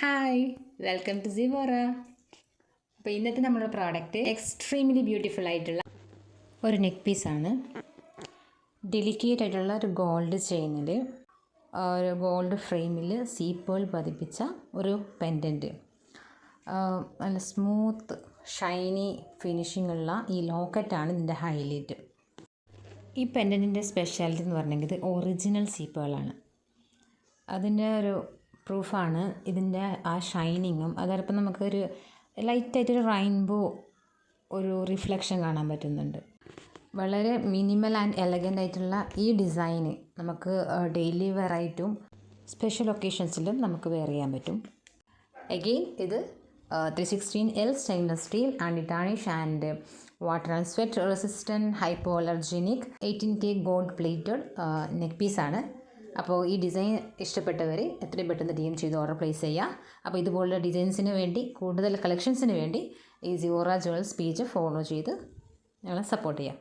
Hi, welcome to സിവോറ. അപ്പോൾ ഇന്നത്തെ നമ്മുടെ പ്രോഡക്റ്റ് എക്സ്ട്രീംലി ബ്യൂട്ടിഫുൾ ആയിട്ടുള്ള ഒരു നെക്ക് പീസാണ്. ഡെലിക്കേറ്റ് ആയിട്ടുള്ള ഒരു ഗോൾഡ് ചെയിനിൽ ഒരു ഗോൾഡ് ഫ്രെയിമിൽ സീപ്പേൾ പതിപ്പിച്ച ഒരു പെൻഡൻറ്റ്, നല്ല സ്മൂത്ത് ഷൈനി ഫിനിഷിംഗ് ഉള്ള ഈ ലോക്കറ്റാണ് ഇതിൻ്റെ ഹൈലൈറ്റ്. ഈ പെൻഡൻറ്റിൻ്റെ സ്പെഷ്യാലിറ്റി എന്ന് പറഞ്ഞെങ്കിൽ ഇത് ഒറിജിനൽ സീപ്പേളാണ്. അതിൻ്റെ ഒരു പ്രൂഫാണ് ഇതിൻ്റെ ആ ഷൈനിങ്ങും. അതോടൊപ്പം നമുക്കൊരു ലൈറ്റായിട്ടൊരു റെയിൻബോ ഒരു റിഫ്ലക്ഷൻ കാണാൻ പറ്റുന്നുണ്ട്. വളരെ മിനിമൽ ആൻഡ് എലഗൻ്റ് ആയിട്ടുള്ള ഈ ഡിസൈന് നമുക്ക് ഡെയിലി വെയർ ആയിട്ടും സ്പെഷ്യൽ ഒക്കേഷൻസിലും നമുക്ക് വെയർ ചെയ്യാൻ പറ്റും. അഗെയിൻ ഇത് 316L stainless steel and tarnish and water and sweat resistant hypoallergenic 18K gold plated neck പീസാണ്. അപ്പോൾ ഈ ഡിസൈൻ ഇഷ്ടപ്പെട്ടവർ എത്രയും പെട്ടെന്ന് DM ചെയ്ത് ഓർഡർ പ്ലേസ് ചെയ്യുക. അപ്പോൾ ഇതുപോലുള്ള ഡിസൈൻസിന് വേണ്ടി, കൂടുതൽ കളക്ഷൻസിന് വേണ്ടി ഈ സിവോറ ജുവൽസ് പേജ് ഫോളോ ചെയ്ത് ഞങ്ങളെ സപ്പോർട്ട് ചെയ്യാം.